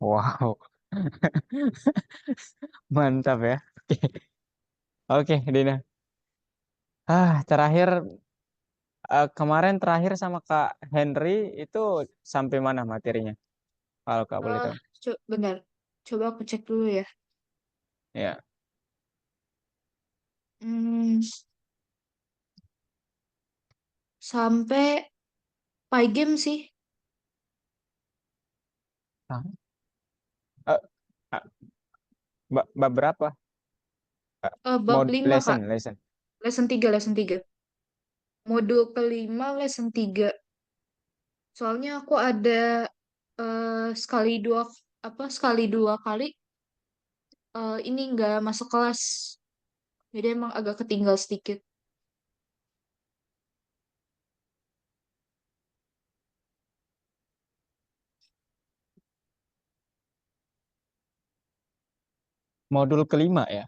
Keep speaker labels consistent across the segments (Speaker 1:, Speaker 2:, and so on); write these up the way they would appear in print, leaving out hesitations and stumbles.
Speaker 1: Wow, mantap ya. Oke, Dina. Terakhir kemarin terakhir sama Kak Henry itu sampai mana materinya? Kalau Kak boleh
Speaker 2: Ah,
Speaker 1: tahu.
Speaker 2: bentar. Coba aku cek dulu ya.
Speaker 1: Ya.
Speaker 2: Hmm, sampai Pi game sih.
Speaker 1: Ah, eh, ah, bab berapa?
Speaker 2: Bab
Speaker 1: Mod
Speaker 2: 5 Kak.
Speaker 1: lesson.
Speaker 2: Lesson 3. Modul kelima lesson 3. Soalnya aku ada sekali dua kali ini nggak masuk kelas. Jadi emang agak ketinggal sedikit.
Speaker 1: Modul kelima ya.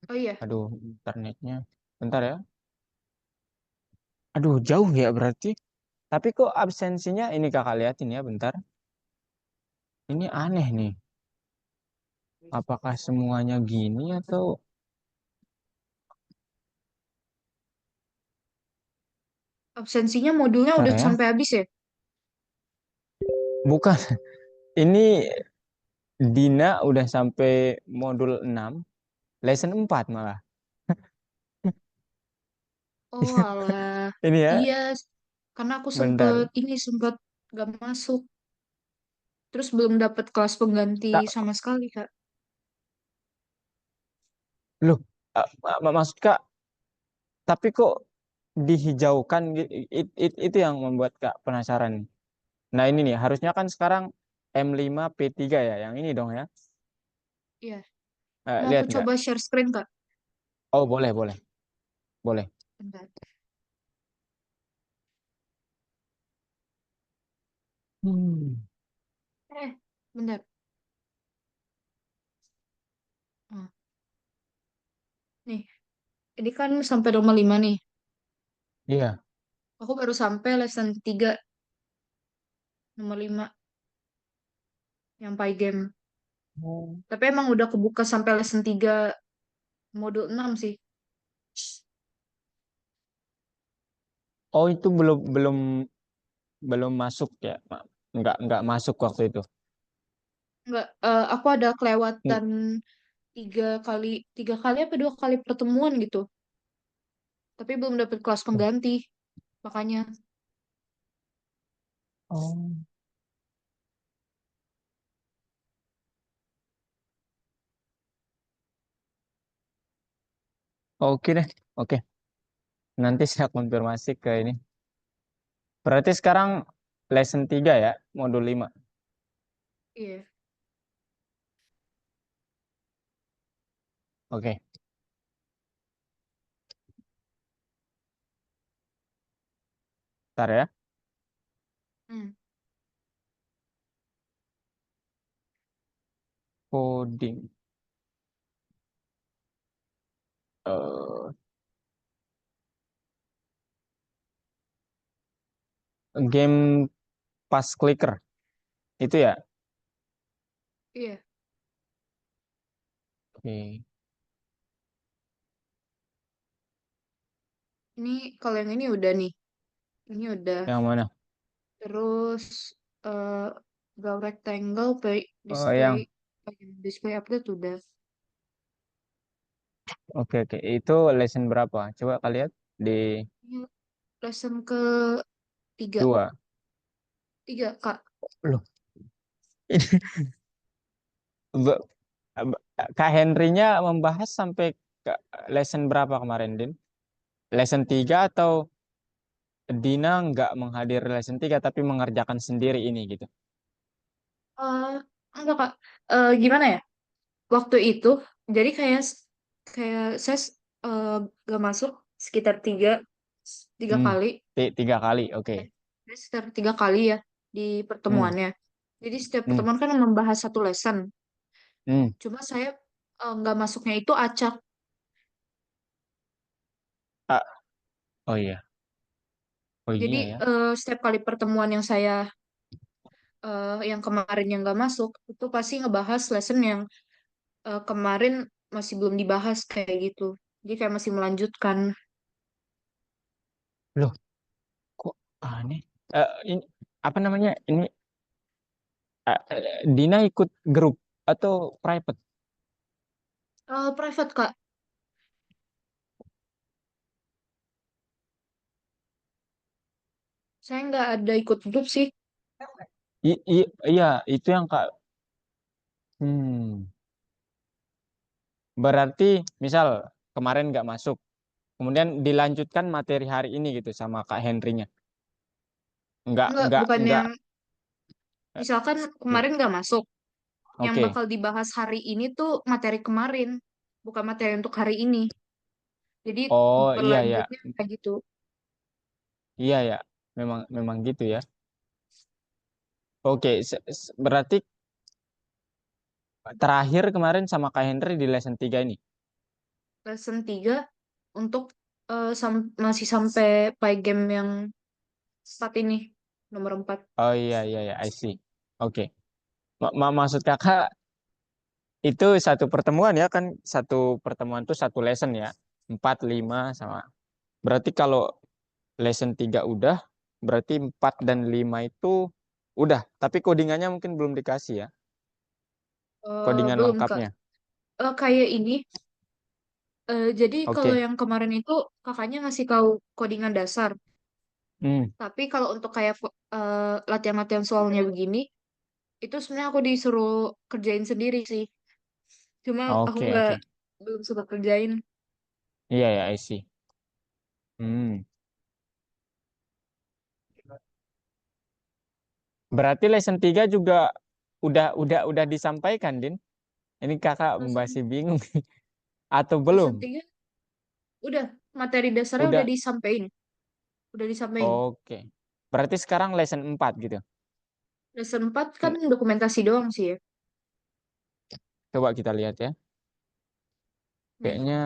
Speaker 2: Oh iya,
Speaker 1: Aduh, internetnya. Bentar ya. Aduh, jauh ya berarti. Tapi kok absensinya ini Kakak liatin ya, bentar. Ini aneh nih. Apakah semuanya gini atau
Speaker 2: absensinya modulnya
Speaker 1: bentar
Speaker 2: udah
Speaker 1: ya?
Speaker 2: sampai habis ya?
Speaker 1: Bukan. Ini Dina udah sampai modul 6, lesson 4 malah.
Speaker 2: Oh alah,
Speaker 1: Ini ya,
Speaker 2: iya, karena aku sempet
Speaker 1: bentar.
Speaker 2: ini sempet gak masuk, terus belum dapat kelas pengganti
Speaker 1: Kak,
Speaker 2: sama sekali Kak.
Speaker 1: loh, maksud Kak, tapi kok dihijaukan itu yang membuat Kak penasaran. Nah, ini nih, harusnya kan sekarang M5P3 ya, yang ini dong ya.
Speaker 2: Iya, mau aku
Speaker 1: Lihat nggak?
Speaker 2: coba share screen Kak?
Speaker 1: Oh, boleh, boleh, boleh.
Speaker 2: Bentar.
Speaker 1: Hmm.
Speaker 2: Bentar. Nah, nih, ini kan sampai nomor 5 nih.
Speaker 1: Iya.
Speaker 2: Aku baru sampai lesson 3 nomor 5 yang Pi game.
Speaker 1: Oh,
Speaker 2: Tapi emang udah kebuka sampai lesson 3 modul 6 sih.
Speaker 1: oh, itu belum belum belum masuk ya, nggak masuk waktu itu.
Speaker 2: Enggak, aku ada kelewatan tiga kali apa 2 kali pertemuan gitu. Tapi belum dapat kelas pengganti. Makanya,
Speaker 1: Oh, oke deh, oke. Nanti saya konfirmasi ke ini. Berarti sekarang lesson 3 ya, modul 5.
Speaker 2: iya.
Speaker 1: Oke, ntar ya.
Speaker 2: Hmm.
Speaker 1: Coding. eh Game pas clicker. Itu ya?
Speaker 2: Iya.
Speaker 1: Oke.
Speaker 2: Ini kalau yang ini udah nih. Ini udah.
Speaker 1: Yang mana?
Speaker 2: Terus eh go rectangle,
Speaker 1: Oh,
Speaker 2: display,
Speaker 1: yang
Speaker 2: display update udah.
Speaker 1: oke oke. Itu lesson berapa? Coba kalian lihat di
Speaker 2: Ini lesson ke tiga.
Speaker 1: 2.
Speaker 2: 3 Kak.
Speaker 1: Loh, ini Be- Kak Henry-nya membahas sampai ke lesson berapa kemarin, Din? Lesson 3 atau Dina nggak menghadir lesson 3 tapi mengerjakan sendiri ini gitu?
Speaker 2: Eh enggak Kak. Gimana ya? Waktu itu, jadi kayak saya eh, gak masuk sekitar tiga
Speaker 1: Hmm,
Speaker 2: kali.
Speaker 1: 3 kali, oke.
Speaker 2: Jadi sekitar 3 kali ya di
Speaker 1: Hmm,
Speaker 2: pertemuannya. Jadi setiap
Speaker 1: hmm,
Speaker 2: pertemuan kan membahas satu lesson.
Speaker 1: hmm.
Speaker 2: Cuma saya nggak masuknya itu acak.
Speaker 1: Ah, oh iya, oh
Speaker 2: Jadi
Speaker 1: iya ya.
Speaker 2: setiap kali pertemuan yang saya yang kemarin yang nggak masuk itu pasti ngebahas lesson yang kemarin masih belum dibahas kayak gitu. Jadi kayak masih melanjutkan.
Speaker 1: Loh, kok aneh? Ini apa namanya? Ini Dina ikut grup atau private?
Speaker 2: Private Kak, saya nggak ada ikut grup sih.
Speaker 1: Iya, itu yang Kak. Hmm, berarti misal kemarin nggak masuk, kemudian dilanjutkan materi hari ini gitu sama Kak Henry-nya. Nggak,
Speaker 2: Nggak,
Speaker 1: nggak,
Speaker 2: bukan
Speaker 1: nggak.
Speaker 2: yang
Speaker 1: eh,
Speaker 2: misalkan
Speaker 1: ya,
Speaker 2: kemarin nggak masuk. Yang
Speaker 1: Oke.
Speaker 2: bakal dibahas hari ini tuh materi kemarin, bukan materi untuk hari ini. Jadi
Speaker 1: Oh iya ya,
Speaker 2: berlanjutnya kayak gitu.
Speaker 1: iya ya. Memang, memang gitu ya. Oke, berarti terakhir kemarin sama Kak Henry di lesson 3 ini.
Speaker 2: Lesson 3 untuk masih sampai game yang 4 ini, nomor 4.
Speaker 1: Oh iya iya ya, I see. Oke. Maksud Kakak itu satu pertemuan ya kan, satu pertemuan tuh satu lesson ya. 4 5 sama. Berarti kalau lesson 3 udah, berarti 4 dan 5 itu udah, tapi codingannya mungkin belum dikasih ya. Codingan
Speaker 2: Belum Kak.
Speaker 1: lengkapnya.
Speaker 2: Kayak ini. Jadi kalau
Speaker 1: Oke.
Speaker 2: yang kemarin itu kakaknya ngasih tahu codingan dasar.
Speaker 1: Hmm.
Speaker 2: Tapi kalau untuk kayak latihan-latihan soalnya begini, itu sebenarnya aku disuruh kerjain sendiri sih. Cuma aku
Speaker 1: Oke,
Speaker 2: nggak
Speaker 1: oke.
Speaker 2: belum sempat kerjain.
Speaker 1: Iya ya, I see. Hmm. Berarti lesson 3 juga udah disampaikan, Din. Ini Kakak
Speaker 2: Lesson,
Speaker 1: masih bingung atau belum?
Speaker 2: lesson 3 udah materi dasarnya udah
Speaker 1: Udah.
Speaker 2: disampaikan. Udah disampaikan.
Speaker 1: Oke. Berarti sekarang lesson 4 gitu.
Speaker 2: Lesson 4 kan
Speaker 1: Hmm,
Speaker 2: dokumentasi doang sih ya.
Speaker 1: Coba kita lihat ya.
Speaker 2: Hmm.
Speaker 1: Kayaknya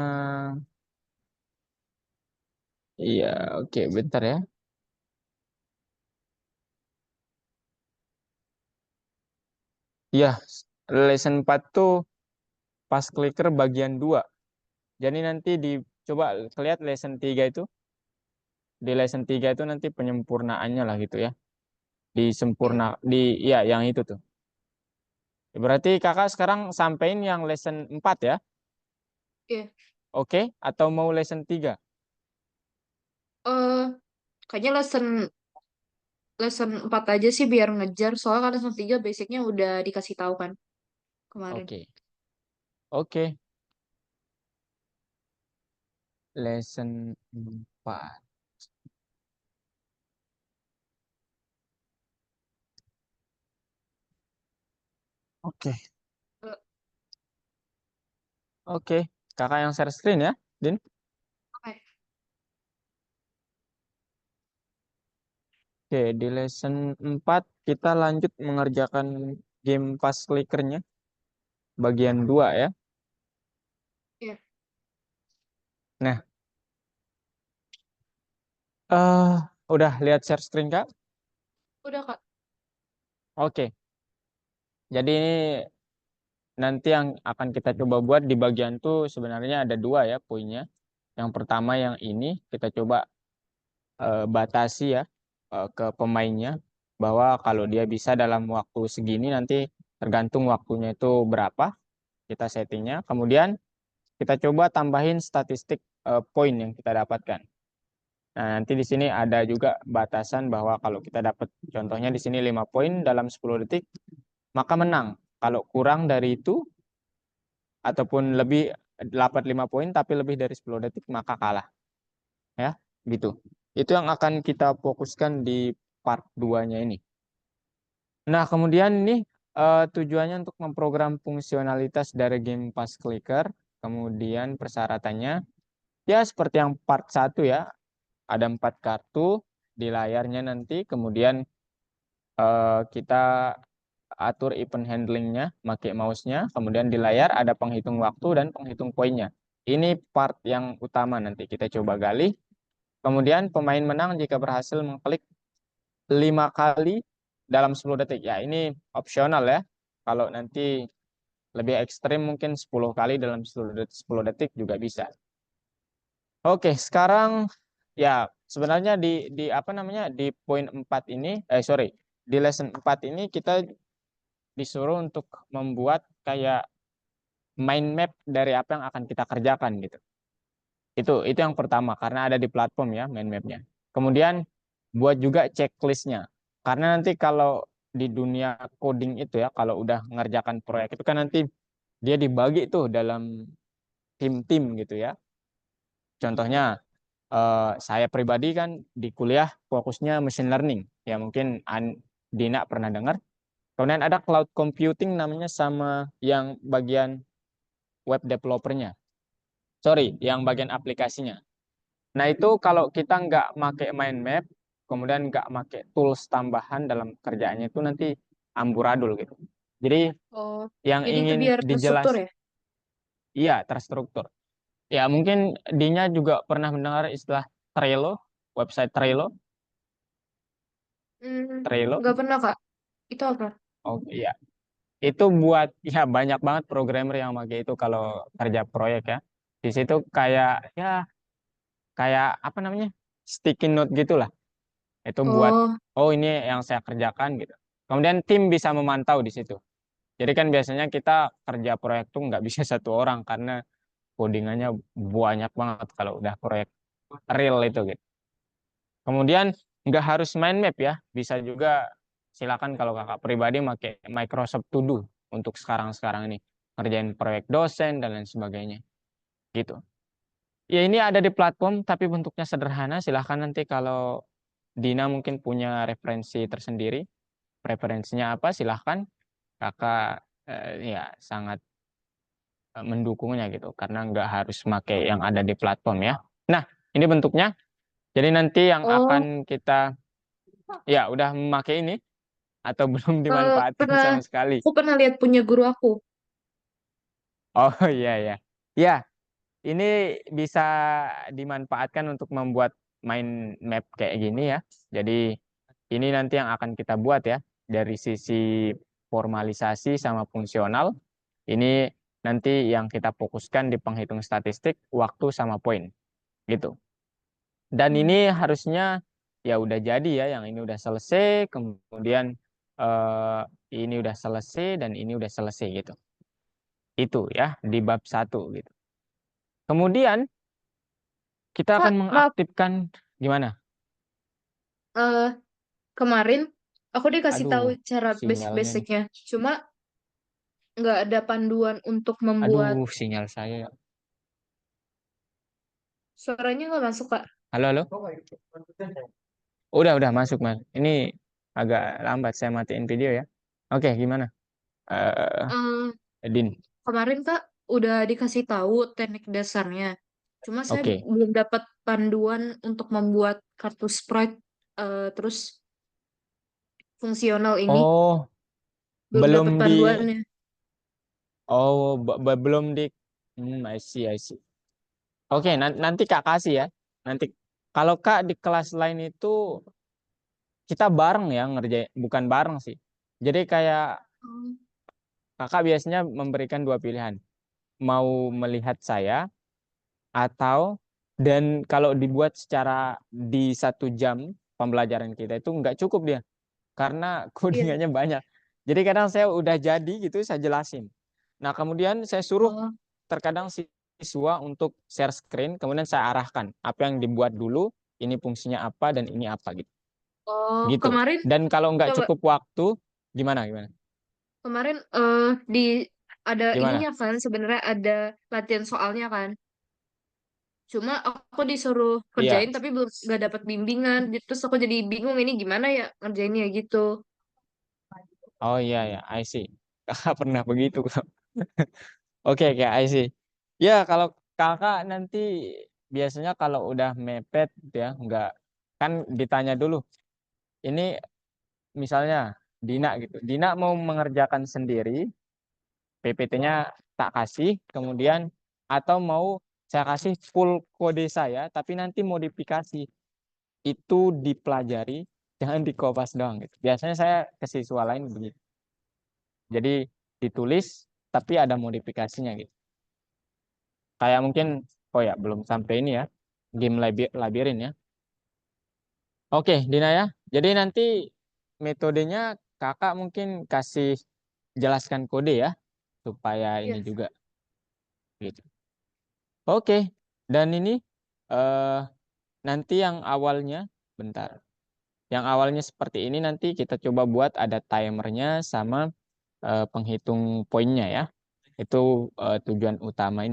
Speaker 1: iya, oke, bentar ya. Iya, lesson 4 tuh pas clicker bagian 2. Jadi nanti coba lihat lesson 3 itu. Di lesson 3 itu nanti penyempurnaannya lah gitu ya.
Speaker 2: Iya,
Speaker 1: Ya yang itu tuh. Berarti Kakak sekarang sampein yang lesson 4 ya.
Speaker 2: iya.
Speaker 1: Oke, atau mau lesson 3?
Speaker 2: Eh, kayaknya lesson lesson 4 aja sih biar ngejar. Soalnya kan lesson 3 basicnya udah dikasih tahu kan kemarin.
Speaker 1: Oke. Oke, lesson 4. Oke.
Speaker 2: Eh,
Speaker 1: Oke. Kakak yang share screen ya, Din.
Speaker 2: oke.
Speaker 1: Oke, di lesson 4 kita lanjut mengerjakan game pas clickernya bagian 2 ya.
Speaker 2: Iya,
Speaker 1: Nah, eh udah lihat share screen Kak?
Speaker 2: udah Kak.
Speaker 1: Oke. Jadi ini nanti yang akan kita coba buat di bagian tuh sebenarnya ada dua ya poinnya. Yang pertama yang ini kita coba batasi ya ke pemainnya bahwa kalau dia bisa dalam waktu segini nanti tergantung waktunya itu berapa kita settingnya. Kemudian kita coba tambahin statistik poin yang kita dapatkan. Nah, nanti di sini ada juga batasan bahwa kalau kita dapat contohnya di sini 5 poin dalam 10 detik, maka menang. Kalau kurang dari itu ataupun lebih dapat 5 poin tapi lebih dari 10 detik maka kalah ya, gitu. Itu yang akan kita fokuskan di part 2-nya ini. Nah, kemudian ini tujuannya untuk memprogram fungsionalitas dari game Pass Clicker. Kemudian persyaratannya ya seperti yang part 1 ya, ada 4 kartu di layarnya nanti. Kemudian kita atur event handlingnya, pakai mouse-nya. Kemudian di layar ada penghitung waktu dan penghitung poinnya. Ini part yang utama nanti kita coba gali. Kemudian pemain menang jika berhasil mengklik 5 kali dalam 10 detik. Ya, ini opsional ya. Kalau nanti lebih ekstrim mungkin 10 kali dalam 10 detik juga bisa. Oke, sekarang ya sebenarnya di apa namanya di poin 4 ini sorry, di lesson 4 ini kita disuruh untuk membuat kayak mind map dari apa yang akan kita kerjakan gitu. Itu yang pertama karena ada di platform ya mind mapnya. Kemudian buat juga checklistnya. Karena nanti kalau di dunia coding itu ya kalau udah ngerjakan proyek itu kan nanti dia dibagi tuh dalam tim-tim gitu ya. Contohnya saya pribadi kan di kuliah fokusnya machine learning. Ya mungkin Dina pernah dengar. Kemudian ada cloud computing namanya sama yang bagian web developernya. Sorry, yang bagian aplikasinya. Nah itu kalau kita nggak pakai mind map, kemudian nggak pakai tools tambahan dalam kerjaannya itu nanti amburadul gitu. Jadi
Speaker 2: Oh,
Speaker 1: yang
Speaker 2: jadi itu
Speaker 1: ingin
Speaker 2: biar
Speaker 1: dijelas,
Speaker 2: terstruktur ya?
Speaker 1: iya terstruktur. Ya mungkin Dinya juga pernah mendengar istilah Trello, website Trello.
Speaker 2: Hmm,
Speaker 1: Trello.
Speaker 2: nggak pernah Kak. Itu apa?
Speaker 1: Oh iya, itu buat ya banyak banget programmer yang pakai itu kalau kerja proyek ya. Di situ kayak ya kayak apa namanya sticky note gitulah. Itu buat
Speaker 2: Oh,
Speaker 1: oh ini yang saya kerjakan gitu. Kemudian tim bisa memantau di situ. Jadi kan biasanya kita kerja proyek tuh nggak bisa satu orang karena codingannya banyak banget kalau udah proyek real itu gitu. Kemudian nggak harus mind map ya, bisa juga silakan kalau kakak pribadi pakai Microsoft To Do untuk sekarang-sekarang ini ngerjain proyek dosen dan lain sebagainya gitu. Ya ini ada di platform tapi bentuknya sederhana. Silahkan nanti kalau Dina mungkin punya referensi tersendiri, preferensinya apa silahkan kakak ya sangat mendukungnya gitu karena nggak harus pakai yang ada di platform ya. Nah ini bentuknya. Jadi nanti yang
Speaker 2: oh,
Speaker 1: akan kita ya udah memakai ini atau belum dimanfaatkan
Speaker 2: pernah.
Speaker 1: sama sekali.
Speaker 2: Aku pernah lihat punya guru aku.
Speaker 1: Oh iya ya. Ya, ini bisa dimanfaatkan untuk membuat mind map kayak gini ya. Jadi ini nanti yang akan kita buat ya dari sisi formalisasi sama fungsional. Ini nanti yang kita fokuskan di penghitung statistik, waktu sama poin gitu. Dan ini
Speaker 2: Hmm.
Speaker 1: harusnya ya udah jadi ya, yang ini udah selesai, kemudian eh, ini udah selesai dan ini udah selesai gitu. Itu ya di bab satu gitu. Kemudian kita akan
Speaker 2: Kak, maaf.
Speaker 1: mengaktifkan gimana?
Speaker 2: eh, Kemarin aku dikasih tahu
Speaker 1: Aduh,
Speaker 2: cara
Speaker 1: sinyalnya nih.
Speaker 2: basic-basicnya. Cuma nggak ada panduan untuk membuat
Speaker 1: Aduh, sinyal saya.
Speaker 2: suaranya nggak masuk, Kak.
Speaker 1: Halo, halo. Udah masuk, Mas. Ini agak lambat saya matiin video ya. Oke, gimana?
Speaker 2: Eh,
Speaker 1: Din.
Speaker 2: Kemarin Kak udah dikasih tahu teknik dasarnya. Cuma saya
Speaker 1: Oke.
Speaker 2: belum dapat panduan untuk membuat kartu sprite terus fungsional ini.
Speaker 1: Oh,
Speaker 2: Belum
Speaker 1: belum
Speaker 2: dapat
Speaker 1: di
Speaker 2: panduannya.
Speaker 1: belum di I see, I see. Oke, nanti Kak kasih ya. Nanti kalau Kak di kelas lain itu kita bareng ya ngerjain, bukan bareng sih. Jadi kayak
Speaker 2: Hmm.
Speaker 1: Kakak biasanya memberikan dua pilihan. Mau melihat saya atau dan kalau dibuat secara di 1 jam pembelajaran kita itu nggak cukup dia karena
Speaker 2: Iya.
Speaker 1: codingannya banyak. Jadi kadang saya udah jadi gitu saya jelasin. Nah kemudian saya suruh
Speaker 2: Oh,
Speaker 1: terkadang siswa untuk share screen kemudian saya arahkan apa yang dibuat dulu ini fungsinya apa dan ini apa gitu.
Speaker 2: oh,
Speaker 1: Gitu.
Speaker 2: kemarin
Speaker 1: Dan kalau nggak
Speaker 2: coba
Speaker 1: cukup waktu gimana gimana
Speaker 2: kemarin di ada
Speaker 1: gimana?
Speaker 2: ininya kan sebenarnya ada latihan soalnya kan. Cuma aku disuruh
Speaker 1: Iya.
Speaker 2: kerjain tapi belum nggak dapat bimbingan. Terus aku jadi bingung ini gimana ya ngerjainnya gitu.
Speaker 1: Oh iya ya, I see. Kakak pernah begitu. Oke, oke, I see. Ya, kalau kakak nanti biasanya kalau udah mepet ya, nggak kan ditanya dulu. Ini misalnya Dina gitu. Dina mau mengerjakan sendiri, PPT-nya tak kasih, kemudian atau mau saya kasih full kode saya, tapi nanti modifikasi itu dipelajari jangan di kopas doang gitu. Biasanya saya ke siswa lain begitu. Jadi ditulis tapi ada modifikasinya gitu. Kayak mungkin, oh ya belum sampai ini ya, game labirin ya. Oke, Dina ya. Jadi nanti metodenya kakak mungkin kasih jelaskan kode ya, supaya ini
Speaker 2: Iya.
Speaker 1: juga gitu. Oke, dan ini eh nanti yang awalnya, bentar. Yang awalnya seperti ini nanti kita coba buat ada timernya sama penghitung poinnya ya. Itu tujuan utama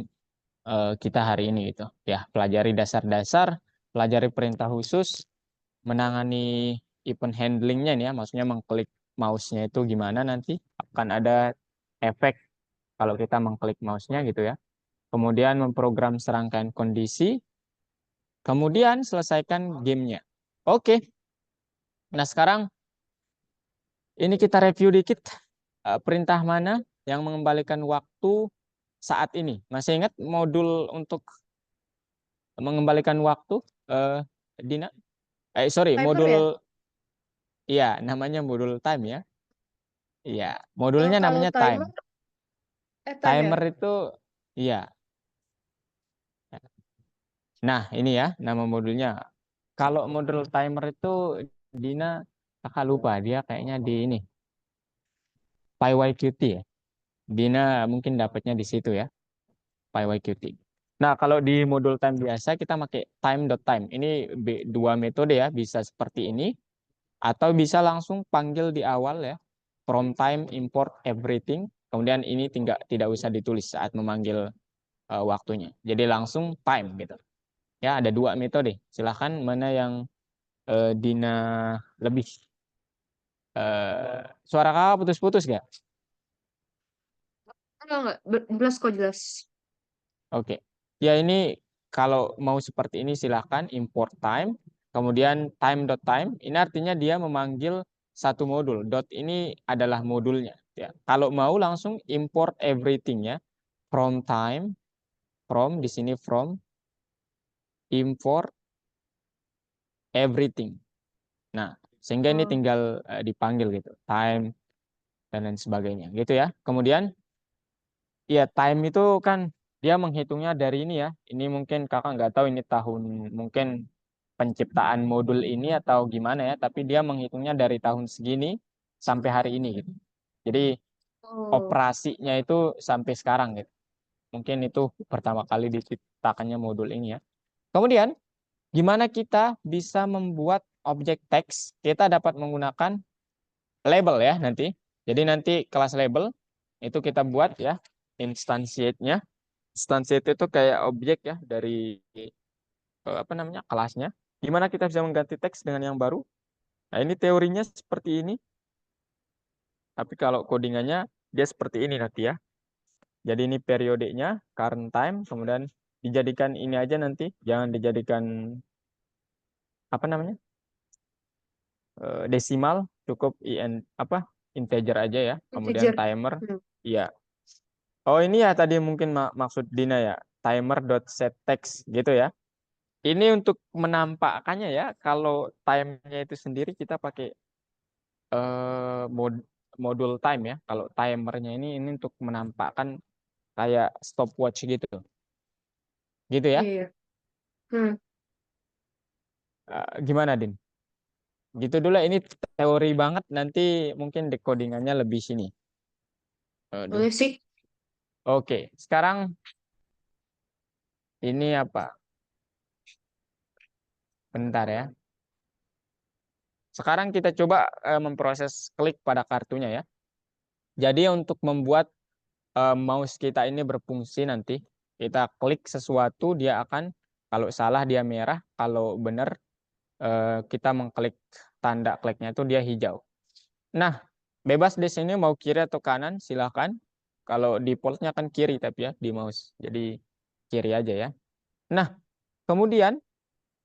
Speaker 1: kita hari ini gitu. Ya, pelajari dasar-dasar, pelajari perintah khusus, menangani event handlingnya nih ya, maksudnya mengklik mouse-nya itu gimana nanti akan ada efek kalau kita mengklik mouse-nya gitu ya. Kemudian memprogram serangkaian kondisi, kemudian selesaikan gamenya. Oke, nah sekarang ini kita review dikit perintah mana yang mengembalikan waktu saat ini. Masih ingat modul untuk mengembalikan waktu, eh, Dina? Sorry,
Speaker 2: Timer
Speaker 1: modul,
Speaker 2: ya?
Speaker 1: iya namanya modul time ya. Iya, modulnya
Speaker 2: Kalau
Speaker 1: namanya time.
Speaker 2: timer, time ya?
Speaker 1: Timer itu, iya. Nah, ini ya nama modulnya. Kalau modul timer itu Dina kakak lupa dia kayaknya di ini PyYQt ya. Dina mungkin dapatnya di situ ya, PyYQt. Nah, kalau di modul time biasa kita pakai time.time. Ini dua metode ya, bisa seperti ini atau bisa langsung panggil di awal ya. From time import everything. Kemudian ini tidak usah ditulis saat memanggil waktunya. Jadi langsung time gitu. Ya, ada dua metode. Silahkan mana yang Dina lebih. Suara kakak putus-putus gak?
Speaker 2: Enggak. Jelas kok, jelas.
Speaker 1: Oke. Ya ini kalau mau seperti ini silahkan import time. Kemudian time.time. Ini artinya dia memanggil satu modul. Dot ini adalah modulnya. Ya. Kalau mau langsung import everything ya. From time. From di sini from import everything. Nah, sehingga ini
Speaker 2: Oh,
Speaker 1: tinggal dipanggil gitu. Time dan lain sebagainya. Gitu ya. Kemudian iya, time itu kan dia menghitungnya dari ini ya. Ini mungkin kakak nggak tahu ini tahun mungkin penciptaan modul ini atau gimana ya. Tapi dia menghitungnya dari tahun segini sampai hari ini gitu. Jadi
Speaker 2: oh,
Speaker 1: operasinya itu sampai sekarang gitu. Mungkin itu pertama kali diciptakannya modul ini ya. Kemudian gimana kita bisa membuat objek teks? Kita dapat menggunakan label ya nanti. Jadi nanti kelas label itu kita buat ya instansiate-nya. Instansiate itu kayak objek ya dari apa namanya kelasnya. Gimana kita bisa mengganti teks dengan yang baru? Nah ini teorinya seperti ini. Tapi kalau codingannya dia seperti ini nanti ya. Jadi ini periodenya current time. Kemudian dijadikan ini aja nanti. Jangan dijadikan apa namanya desimal. Cukup apa integer aja ya. Kemudian
Speaker 2: integer.
Speaker 1: timer.
Speaker 2: Hmm.
Speaker 1: Iya. Oh ini ya tadi mungkin maksud Dina ya. Timer dot set text gitu ya. Ini untuk menampakkannya ya, kalau time-nya itu sendiri kita pakai modul time ya. Kalau timernya ini untuk menampakkan kayak stopwatch gitu. Gitu ya.
Speaker 2: Iya, iya. Hmm.
Speaker 1: Gimana, Din? Gitu dulu ini teori banget, nanti mungkin decodingannya lebih sini. Aduh.
Speaker 2: Boleh sih.
Speaker 1: Oke, sekarang ini apa? Bentar ya. Sekarang kita coba memproses klik pada kartunya ya. Jadi untuk membuat mouse kita ini berfungsi nanti. Kita klik sesuatu, dia akan, kalau salah dia merah, kalau benar kita mengklik tanda kliknya itu dia hijau. Nah, bebas di sini mau kiri atau kanan, silahkan. Kalau defaultnya kan kiri tapi ya di mouse. Jadi kiri aja ya. Nah, kemudian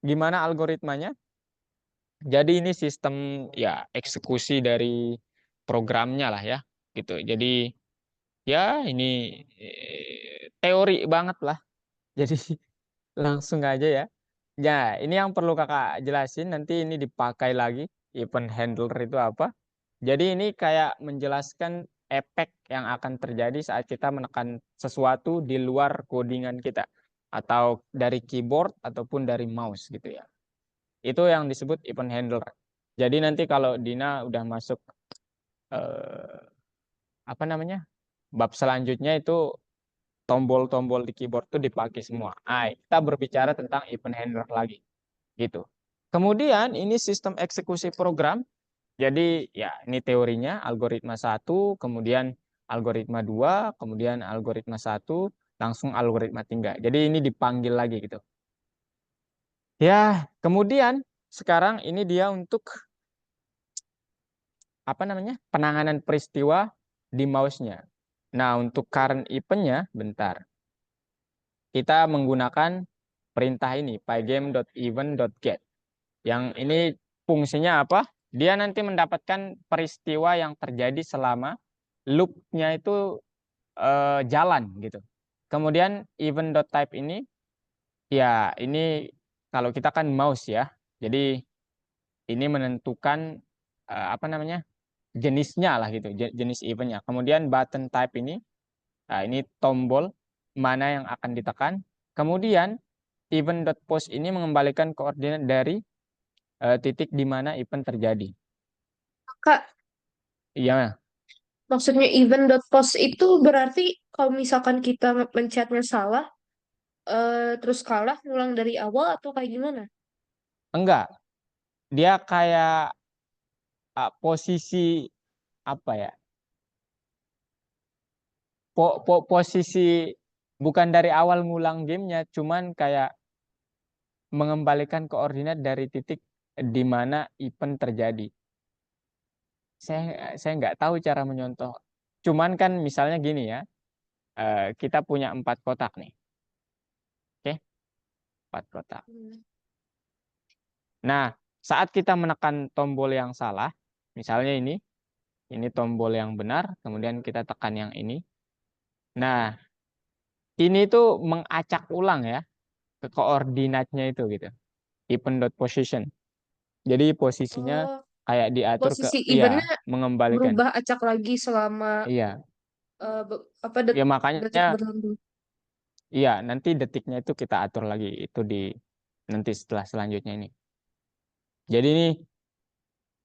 Speaker 1: gimana algoritmanya? Jadi ini sistem ya eksekusi dari programnya lah ya, gitu. Jadi ya ini teori banget lah. Jadi langsung aja ya. Ya, ini yang perlu kakak jelasin nanti ini dipakai lagi. event handler itu apa? Jadi ini kayak menjelaskan efek yang akan terjadi saat kita menekan sesuatu di luar codingan kita atau dari keyboard ataupun dari mouse gitu ya. Itu yang disebut event handler. Jadi nanti kalau Dina udah masuk eh, apa namanya? Bab selanjutnya itu tombol-tombol di keyboard itu dipakai semua. Kita berbicara tentang event handler lagi gitu. Kemudian ini sistem eksekusi program. Jadi ya ini teorinya algoritma satu, kemudian algoritma 2, kemudian algoritma satu, langsung algoritma 3. Jadi ini dipanggil lagi gitu. Ya, kemudian sekarang ini dia untuk apa namanya? Penanganan peristiwa di mouse-nya. Nah, untuk current event-nya bentar. Kita menggunakan perintah ini pygame.event.get. Yang ini fungsinya apa? Dia nanti mendapatkan peristiwa yang terjadi selama loop-nya itu jalan gitu. Kemudian event.type ini ya ini kalau kita kan mouse ya. Jadi ini menentukan apa namanya? Jenisnya lah gitu, jenis eventnya. Kemudian button type ini, nah ini tombol mana yang akan ditekan. Kemudian event.post ini mengembalikan koordinat dari titik di mana event terjadi.
Speaker 2: Kak,
Speaker 1: Iya,
Speaker 2: maksudnya event.post itu berarti kalau misalkan kita mencetnya salah, terus kalah, ngulang dari awal atau kayak gimana?
Speaker 1: enggak. Dia kayak posisi apa ya? Posisi bukan dari awal ngulang gamenya, cuman kayak mengembalikan koordinat dari titik di mana event terjadi. Saya nggak tahu cara menyontoh. Cuman kan misalnya gini ya, kita punya 4 kotak nih, oke? 4 kotak.
Speaker 2: Hmm.
Speaker 1: Nah, saat kita menekan tombol yang salah, misalnya ini tombol yang benar, kemudian kita tekan yang ini. Nah, ini tuh mengacak ulang ya ke koordinatnya itu gitu. Event.position. Jadi posisinya
Speaker 2: Oh,
Speaker 1: kayak diatur ke
Speaker 2: posisi
Speaker 1: iya,
Speaker 2: eventnya
Speaker 1: mengembalikan.
Speaker 2: berubah acak lagi selama
Speaker 1: Iya.
Speaker 2: apa
Speaker 1: Ya
Speaker 2: detik
Speaker 1: makanya
Speaker 2: berlalu.
Speaker 1: iya, nanti detiknya itu kita atur lagi itu di nanti setelah selanjutnya ini. Jadi ini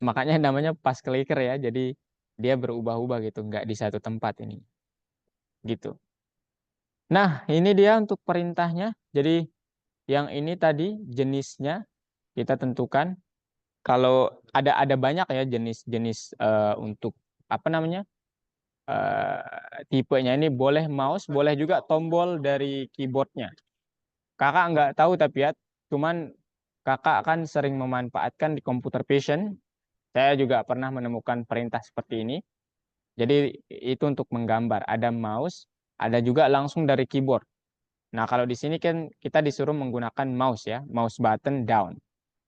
Speaker 1: makanya namanya pas clicker ya. Jadi dia berubah-ubah gitu, nggak di satu tempat ini. Gitu. Nah, ini dia untuk perintahnya. Jadi yang ini tadi jenisnya kita tentukan. Kalau ada banyak ya jenis-jenis untuk apa namanya? Tipenya ini boleh mouse, boleh juga tombol dari keyboardnya. Kakak nggak tahu tapi ya, cuman kakak kan sering memanfaatkan di computer vision. Saya juga pernah menemukan perintah seperti ini. Jadi itu untuk menggambar. Ada mouse, ada juga langsung dari keyboard. Nah, kalau di sini kan kita disuruh menggunakan mouse ya, mouse button down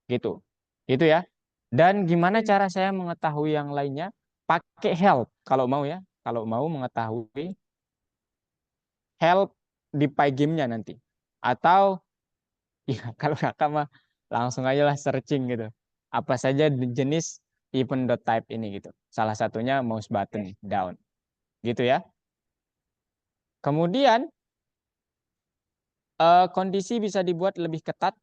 Speaker 1: gitu. Gitu ya. Dan gimana
Speaker 2: Hmm.
Speaker 1: cara saya mengetahui yang lainnya? Pakai help kalau mau ya. Kalau mau mengetahui help di pygame-nya nanti. Atau ya kalau kakak mah langsung aja lah searching gitu. Apa saja jenis event.type ini gitu. Salah satunya mouse button down gitu ya. Kemudian kondisi bisa dibuat lebih ketat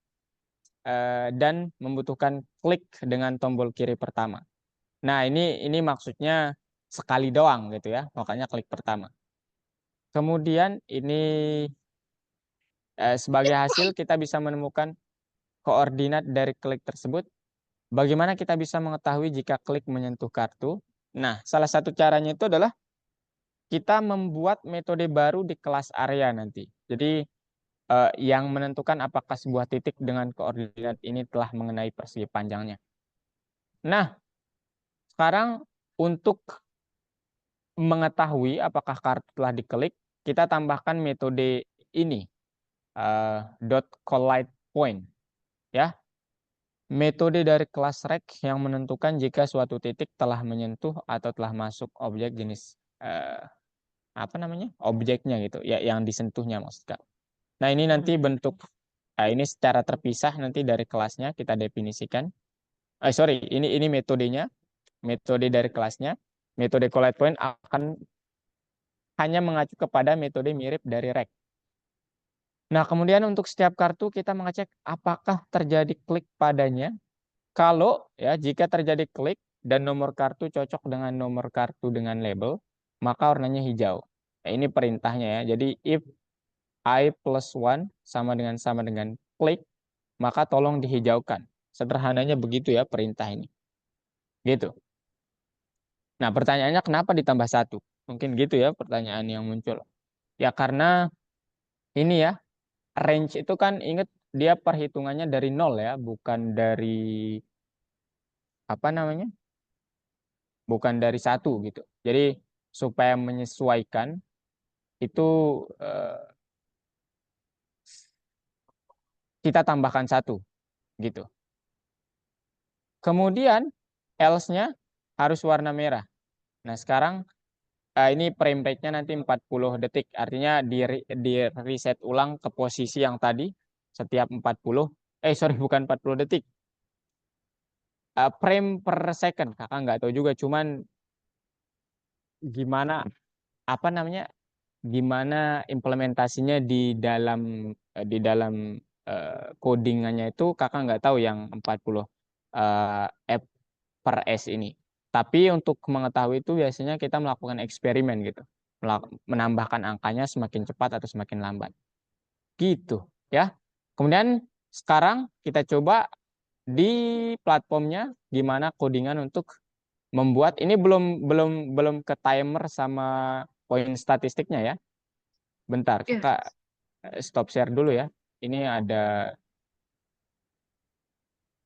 Speaker 1: dan membutuhkan klik dengan tombol kiri pertama. Nah, ini maksudnya sekali doang gitu ya. Makanya klik pertama. Kemudian ini sebagai hasil kita bisa menemukan koordinat dari klik tersebut. Bagaimana kita bisa mengetahui jika klik menyentuh kartu? Nah, salah satu caranya itu adalah kita membuat metode baru di kelas area nanti. Jadi yang menentukan apakah sebuah titik dengan koordinat ini telah mengenai persegi panjangnya. Nah, sekarang untuk mengetahui apakah kartu telah diklik, kita tambahkan metode ini dot collide point ya. Metode dari kelas rect yang menentukan jika suatu titik telah menyentuh atau telah masuk objek jenis apa namanya objeknya gitu ya yang disentuhnya maksudnya. Nah ini nanti bentuk ini secara terpisah nanti dari kelasnya kita definisikan. Sorry, ini metodenya, metode dari kelasnya. Metode collide point akan hanya mengacu kepada metode mirip dari rek. Nah, kemudian untuk setiap kartu kita mengecek apakah terjadi klik padanya. Kalau ya jika terjadi klik dan nomor kartu cocok dengan nomor kartu dengan label, maka warnanya hijau. Nah, ini perintahnya ya. Jadi if I plus one sama dengan klik, maka tolong dihijaukan. Sederhananya begitu ya perintah ini. Gitu. Nah, pertanyaannya kenapa ditambah satu? Mungkin gitu ya pertanyaan yang muncul. Ya karena ini ya, range itu kan ingat dia perhitungannya dari nol ya, bukan dari apa namanya? Bukan dari satu gitu. Jadi supaya menyesuaikan itu eh, kita tambahkan satu gitu. Kemudian else-nya harus warna merah. Nah, sekarang ini frame rate-nya nanti 40 detik. Artinya di reset ulang ke posisi yang tadi setiap 40. Sorry, bukan 40 detik. Frame per second. Kakak nggak tahu juga. Cuman gimana, apa namanya, gimana implementasinya di dalam codingannya itu kakak nggak tahu yang 40 F per S ini. Tapi untuk mengetahui itu biasanya kita melakukan eksperimen gitu. Menambahkan angkanya semakin cepat atau semakin lambat. Gitu ya. Kemudian sekarang kita coba di platformnya gimana codingan untuk membuat ini belum belum belum ke timer sama poin statistiknya ya. Bentar,
Speaker 2: Ya,
Speaker 1: kakak stop share dulu ya. Ini ada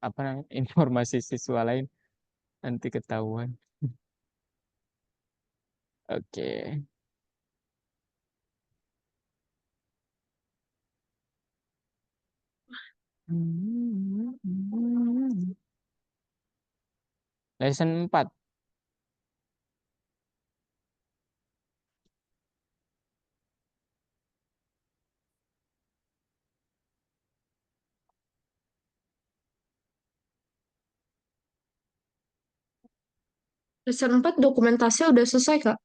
Speaker 1: apa namanya informasi siswa lain nanti ketahuan. Oke. Lesson 4.
Speaker 2: lesson 4 dokumentasi udah selesai, Kak.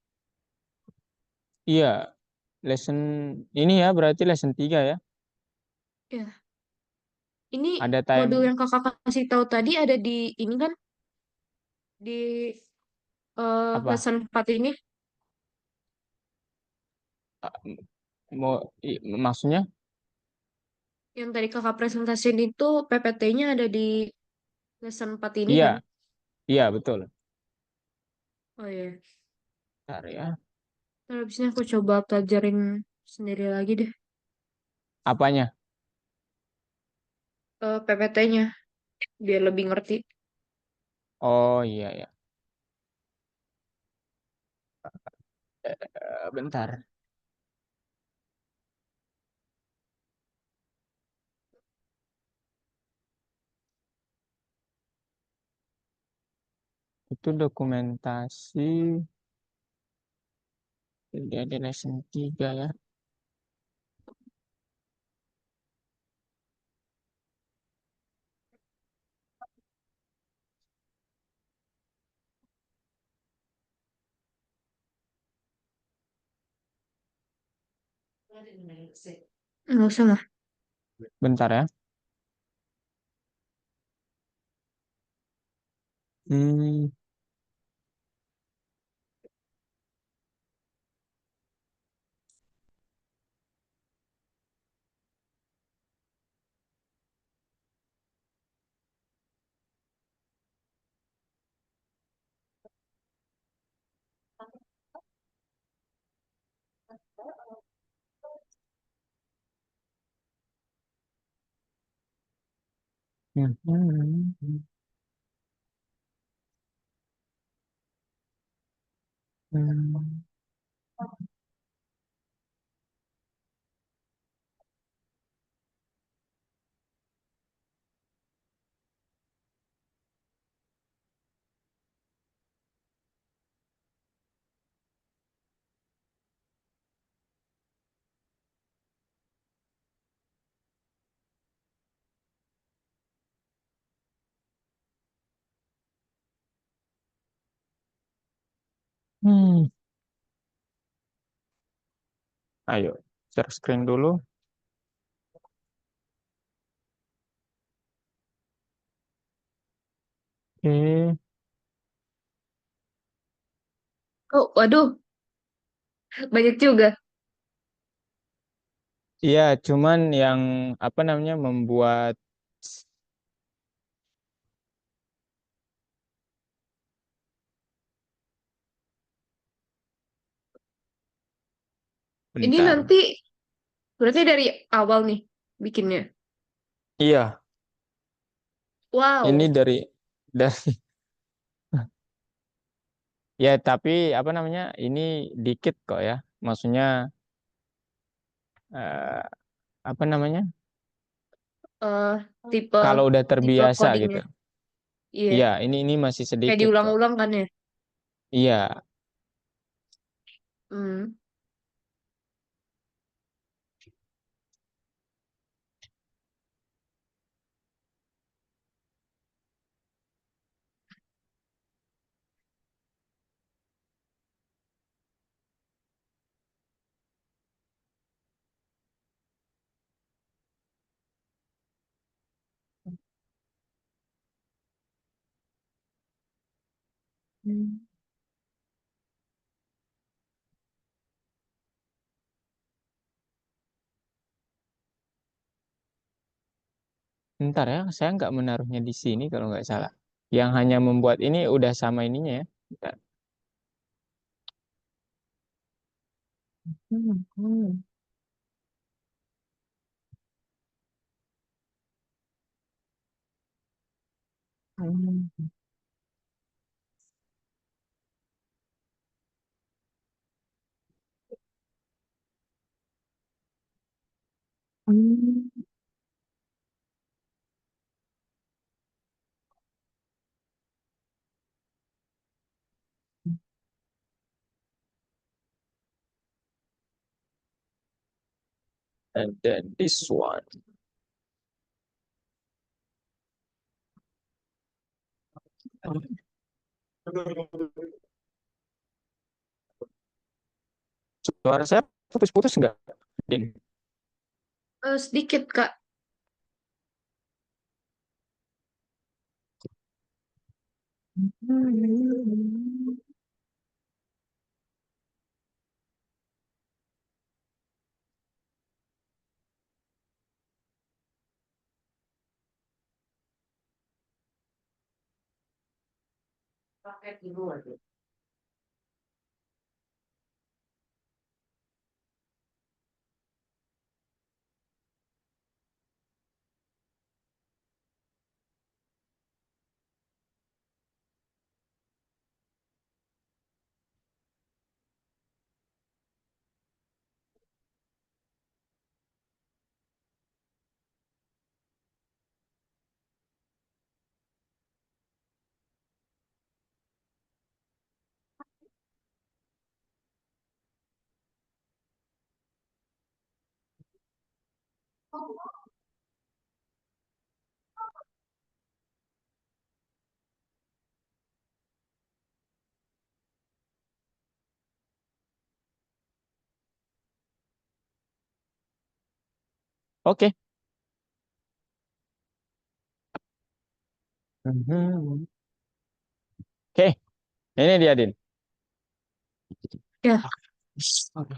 Speaker 1: Iya, lesson ini ya berarti lesson 3 ya.
Speaker 2: Ya. Ini
Speaker 1: Ada
Speaker 2: modul
Speaker 1: time
Speaker 2: yang kakak kasih tahu tadi ada di ini kan, di
Speaker 1: apa?
Speaker 2: lesson 4 ini.
Speaker 1: Mau maksudnya?
Speaker 2: Yang tadi kakak presentasiin itu PPT-nya ada di lesson 4 ini
Speaker 1: Iya,
Speaker 2: kan?
Speaker 1: iya betul.
Speaker 2: Oh iya.
Speaker 1: Bentar ya.
Speaker 2: Terus abis ini aku coba pelajarin sendiri lagi deh.
Speaker 1: Apanya?
Speaker 2: PPT-nya biar lebih ngerti.
Speaker 1: Oh iya ya. Bentar. Itu dokumentasi jadi lesson 3 ya.
Speaker 2: Nggak usah lah.
Speaker 1: Bentar ya. Hmm. Hmm. Hmm. Hmm. Ayo, share screen dulu. Oke.
Speaker 2: Oh, waduh, banyak juga.
Speaker 1: Iya, cuman yang apa namanya membuat
Speaker 2: Ini
Speaker 1: bentar.
Speaker 2: nanti berarti dari awal nih bikinnya.
Speaker 1: Iya, ini
Speaker 2: Wow.
Speaker 1: dari ya tapi apa namanya ini dikit kok ya. Maksudnya eh, apa namanya?
Speaker 2: eh tipe
Speaker 1: Kalau udah
Speaker 2: tipe
Speaker 1: terbiasa gitu.
Speaker 2: codingnya. Iya.
Speaker 1: Iya, ini masih
Speaker 2: Kayak
Speaker 1: sedikit kok.
Speaker 2: diulang-ulang kan ya.
Speaker 1: Iya,
Speaker 2: Hmm. Hmm.
Speaker 1: bentar ya. Saya nggak menaruhnya di sini kalau nggak salah. Yang hanya membuat ini udah sama ininya ya. Bentar. Hmm, hmm, hmm. Hmm. And then this one. Suara saya putus-putus nggak? Din?
Speaker 2: Sedikit, Kak.
Speaker 1: Oke. Mhm. Oke, ini dia Din.
Speaker 2: Ya.
Speaker 1: Oke.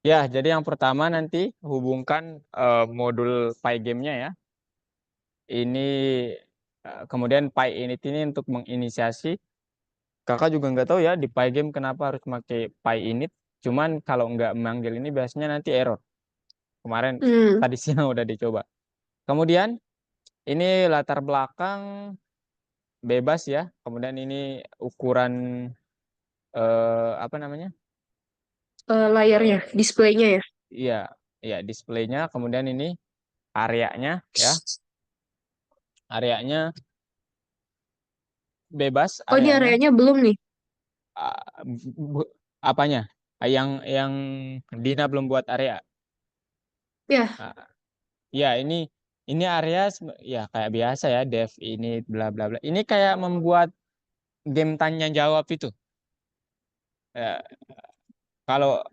Speaker 1: Ya, jadi yang pertama nanti hubungkan modul PyGame-nya ya. Ini kemudian PyInit ini untuk menginisiasi. Kakak juga nggak tahu ya di PyGame kenapa harus pakai PyInit. Cuman kalau nggak memanggil ini biasanya nanti error. Kemarin
Speaker 2: Hmm.
Speaker 1: tadi siang udah dicoba. Kemudian ini latar belakang bebas ya. Kemudian ini ukuran apa namanya?
Speaker 2: Layarnya,
Speaker 1: Eh,
Speaker 2: displaynya ya.
Speaker 1: iya, iya displaynya. Kemudian ini areanya ya. Areanya bebas
Speaker 2: Oh, ini
Speaker 1: areanya.
Speaker 2: areanya belum nih.
Speaker 1: Ah, apanya? Yang Dina belum buat area.
Speaker 2: Ya.
Speaker 1: Ah, ya ini area ya kayak biasa ya dev ini bla bla bla. Ini kayak membuat game tanya jawab itu. Ya, kalau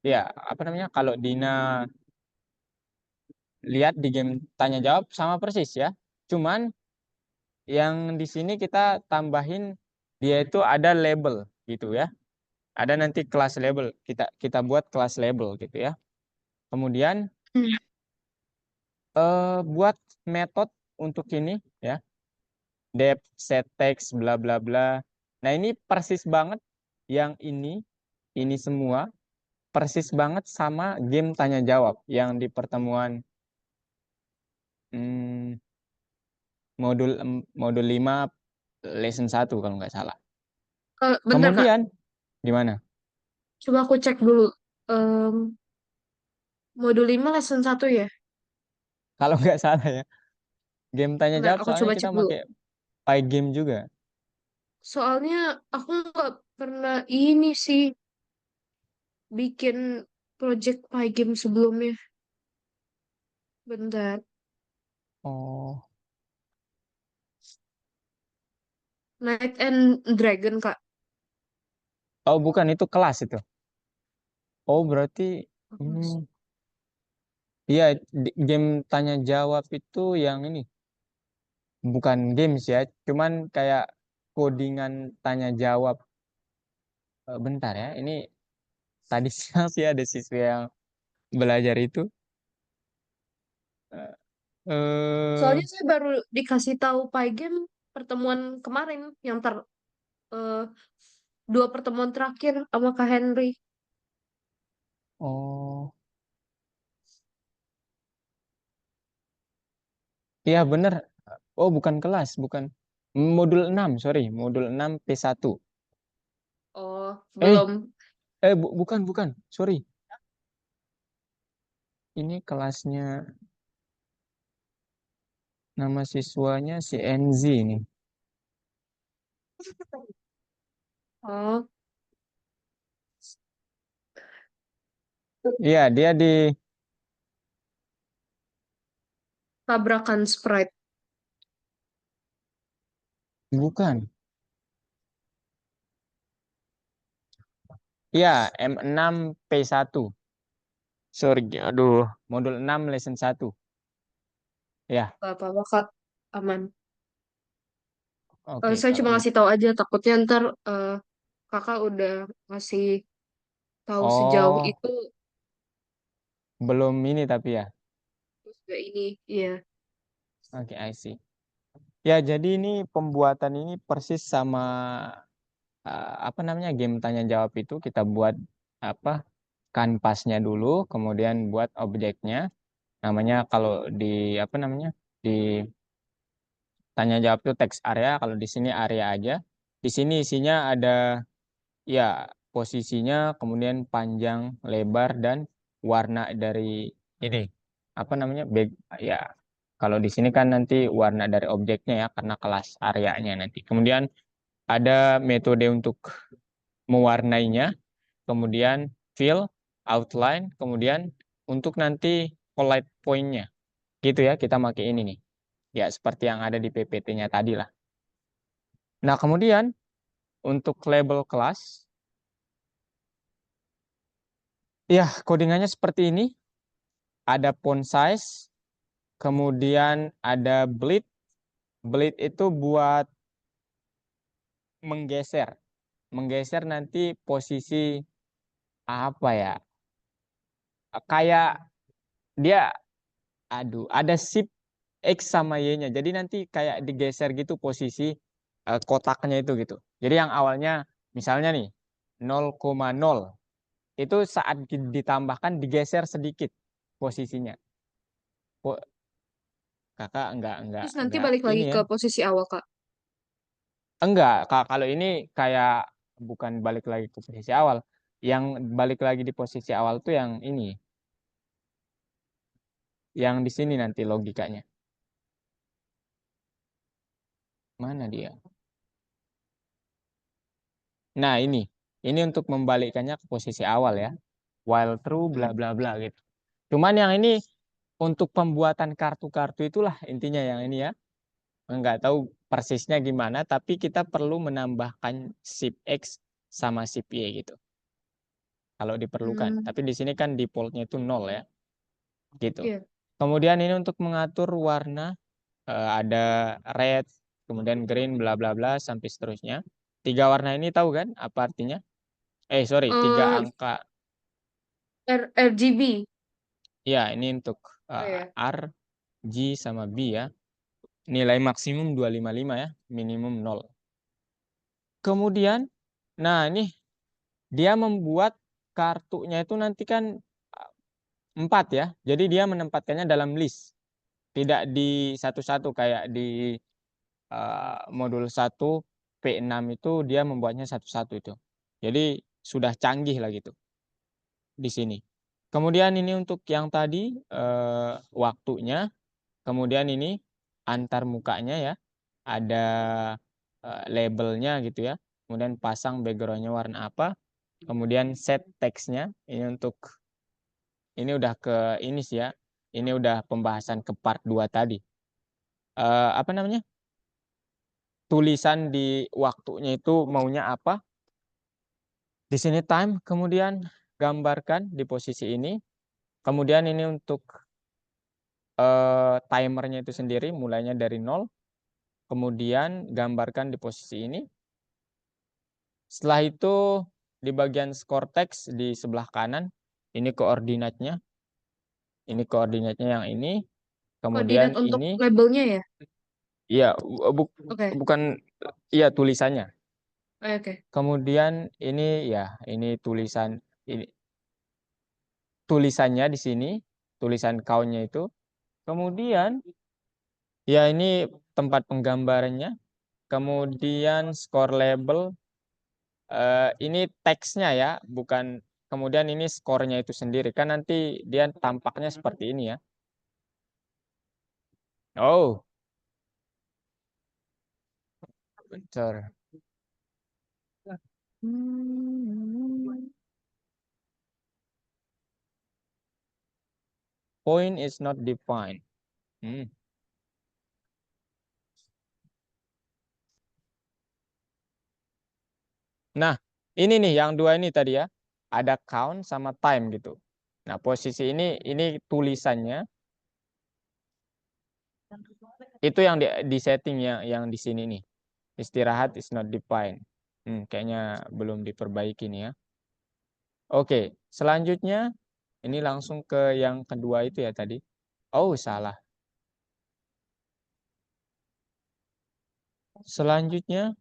Speaker 1: ya apa namanya? Kalau Dina lihat di game tanya jawab sama persis ya. Cuman yang di sini kita tambahin dia itu ada label gitu ya. Ada nanti kelas label. Kita kita buat kelas label gitu ya. Kemudian
Speaker 2: Hmm.
Speaker 1: buat metode untuk ini ya. Depth, set text, bla bla bla. Nah, ini persis banget yang ini semua persis banget sama game tanya jawab yang di pertemuan hmm, modul 5 lesson 1 kalau nggak salah.
Speaker 2: Bentar Kak,
Speaker 1: Kemudian gimana?
Speaker 2: coba aku cek dulu. Em, Modul 5 lesson 1 ya?
Speaker 1: Kalau nggak salah ya. Game tanya
Speaker 2: Bentar,
Speaker 1: jawab
Speaker 2: aku
Speaker 1: soalnya
Speaker 2: coba
Speaker 1: kita
Speaker 2: cek dulu.
Speaker 1: pakai Pygame juga.
Speaker 2: Soalnya aku nggak pernah ini sih bikin project Pygame sebelumnya. Bentar.
Speaker 1: Oh,
Speaker 2: Knight and Dragon, Kak.
Speaker 1: oh bukan itu kelas itu. Oh berarti iya game tanya jawab itu yang ini bukan games ya, cuman kayak codingan tanya jawab. Bentar ya, ini tadi siang sih ada siswa yang belajar itu. Eh,
Speaker 2: Soalnya
Speaker 1: eh,
Speaker 2: saya baru dikasih tahu Pygame pertemuan kemarin yang eh, dua pertemuan terakhir sama Kak Henry.
Speaker 1: oh, iya bener. Oh bukan kelas, bukan modul 6 sorry, modul 6 P1.
Speaker 2: Oh,
Speaker 1: Eh,
Speaker 2: belum.
Speaker 1: bukan, bukan, sorry. Ini kelasnya nama siswanya si NZ ini.
Speaker 2: Oh,
Speaker 1: Iya, dia di
Speaker 2: tabrakan Sprite.
Speaker 1: bukan. Iya, M6 P1. Sorry, aduh, modul 6 lesson 1. Ya,
Speaker 2: Gak apa-apa, Kak. Aman.
Speaker 1: oke
Speaker 2: Saya
Speaker 1: kalau
Speaker 2: cuma ngasih tahu aja, takutnya ntar kakak udah ngasih tahu sejauh
Speaker 1: oh,
Speaker 2: itu,
Speaker 1: belum ini tapi ya.
Speaker 2: terus gak ini. Iya.
Speaker 1: Oke, I see. Ya, jadi ini pembuatan ini persis sama apa namanya game tanya jawab itu kita buat apa kanvasnya dulu, kemudian buat objeknya. Namanya kalau di apa namanya di tanya jawab itu text area, kalau di sini area aja. Di sini isinya ada ya posisinya, kemudian panjang, lebar dan warna dari ini apa namanya back ya. Kalau di sini kan nanti warna dari objeknya ya karena kelas areanya nanti. Kemudian ada metode untuk mewarnainya, kemudian fill, outline, kemudian untuk nanti collide point-nya. Gitu ya, kita pakai ini nih. Ya, seperti yang ada di PPT-nya tadi lah. Nah, kemudian untuk label kelas, ya codingannya seperti ini. Ada font size, kemudian ada bleed. Bleed itu buat menggeser. Menggeser nanti posisi apa ya? Kayak dia, aduh, ada shift X sama Y-nya. Jadi nanti kayak digeser gitu posisi kotaknya itu gitu. Jadi yang awalnya misalnya nih 0,0 itu saat ditambahkan digeser sedikit posisinya. Po- Kakak
Speaker 2: Terus nanti
Speaker 1: enggak
Speaker 2: balik
Speaker 1: ini
Speaker 2: lagi
Speaker 1: ya.
Speaker 2: ke posisi awal, Kak.
Speaker 1: Enggak, Kak, kalau ini kayak bukan balik lagi ke posisi awal. Yang balik lagi di posisi awal tuh yang ini, yang di sini nanti logikanya. Mana dia? Nah, ini untuk membalikkannya ke posisi awal ya. While true bla
Speaker 2: Hmm.
Speaker 1: bla bla gitu. Cuman yang ini untuk pembuatan kartu-kartu itulah intinya yang ini ya. Enggak tahu persisnya gimana, tapi kita perlu menambahkan shift X sama shift Y gitu. kalau diperlukan.
Speaker 2: Hmm,
Speaker 1: Tapi di sini kan defaultnya itu 0 ya, gitu.
Speaker 2: iya.
Speaker 1: Kemudian ini untuk mengatur warna, ada red, kemudian green, bla bla bla sampai seterusnya. Tiga warna ini tahu kan apa artinya? Sorry, tiga
Speaker 2: Eh,
Speaker 1: angka.
Speaker 2: RGB.
Speaker 1: Ya, ini untuk
Speaker 2: Oh
Speaker 1: eh,
Speaker 2: ya.
Speaker 1: R, G sama B ya. Nilai maksimum 255 ya, minimum 0. Kemudian, nah ini dia membuat kartunya itu nanti kan 4 ya. Jadi dia menempatkannya dalam list. Tidak di satu-satu kayak di modul 1 P6 itu dia membuatnya satu-satu itu. Jadi sudah canggih lah gitu di sini. Kemudian ini untuk yang tadi waktunya, kemudian ini antar mukanya ya, ada labelnya gitu ya. Kemudian pasang backgroundnya warna apa. Kemudian set teksnya ini untuk ini udah ke ini sih ya. Ini udah pembahasan ke part 2 tadi. Apa namanya? Tulisan di waktunya itu maunya apa? Di sini time, kemudian gambarkan di posisi ini. Kemudian ini untuk timernya itu sendiri mulainya dari 0. Kemudian gambarkan di posisi ini. Setelah itu di bagian score text di sebelah kanan, ini koordinatnya. Ini koordinatnya yang ini. Kemudian
Speaker 2: Koordinat untuk
Speaker 1: ini,
Speaker 2: labelnya ya.
Speaker 1: iya,
Speaker 2: Oke.
Speaker 1: bukan, iya tulisannya.
Speaker 2: Oke.
Speaker 1: Kemudian ini ya, ini tulisan, ini tulisannya di sini, tulisan count-nya itu. Kemudian ya ini tempat penggambarannya. Kemudian score label, ini teksnya ya, bukan. Kemudian ini skornya itu sendiri kan nanti dia tampaknya seperti ini ya. Oh, bentar.
Speaker 2: Hmm.
Speaker 1: Point is not defined. Hmm. Nah, ini nih yang dua ini tadi ya. Ada count sama time gitu. Nah, posisi ini tulisannya itu yang di setting yang di sini nih. Istirahat is not defined. Kayaknya belum diperbaiki nih ya. Oke, selanjutnya ini langsung ke yang kedua itu ya tadi. Oh, salah. Selanjutnya,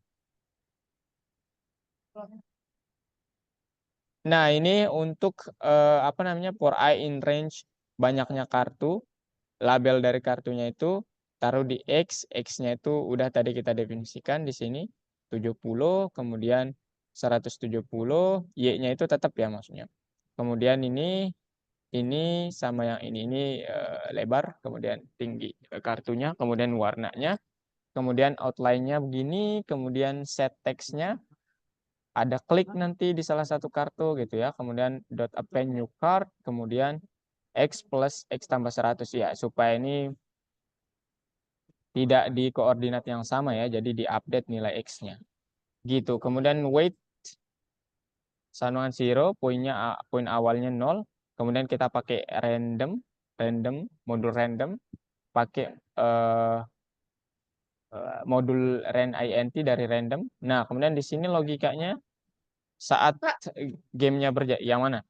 Speaker 1: nah ini untuk apa namanya for I in range banyaknya kartu, label dari kartunya itu taruh di X, X-nya itu udah tadi kita definisikan di sini 70, kemudian 170, Y-nya itu tetap ya maksudnya. Kemudian ini sama yang ini lebar, kemudian tinggi kartunya, kemudian warnanya, kemudian outline-nya begini, kemudian set text-nya, ada klik nanti di salah satu kartu gitu ya, kemudian dot append new card, kemudian X plus X tambah 100 ya, supaya ini tidak di koordinat yang sama ya, jadi diupdate nilai X-nya. Gitu. Kemudian weight sanuan zero, poin awalnya 0. Kemudian kita pakai random, modul random, pakai eh, modul int dari random. Nah, kemudian di sini logikanya saat
Speaker 2: Kak,
Speaker 1: gamenya berjalan, yang mana?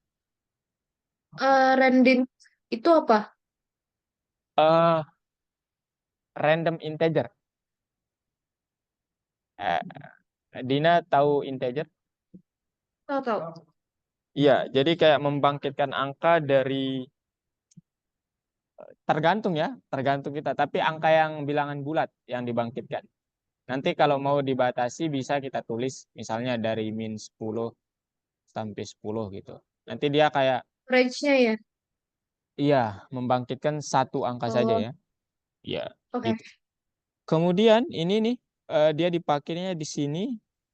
Speaker 2: random itu apa?
Speaker 1: eh Random integer. Eh, Dina tahu integer?
Speaker 2: Tahu tahu.
Speaker 1: Iya, jadi kayak membangkitkan angka dari tergantung ya, tergantung kita. Tapi angka yang bilangan bulat yang dibangkitkan. Nanti kalau mau dibatasi bisa kita tulis misalnya dari -10 sampai 10 gitu. Nanti dia kayak
Speaker 2: Range-nya ya.
Speaker 1: iya membangkitkan satu angka saja
Speaker 2: Oh,
Speaker 1: ya. Iya,
Speaker 2: oke.
Speaker 1: gitu. Kemudian ini nih dia dipakainya di sini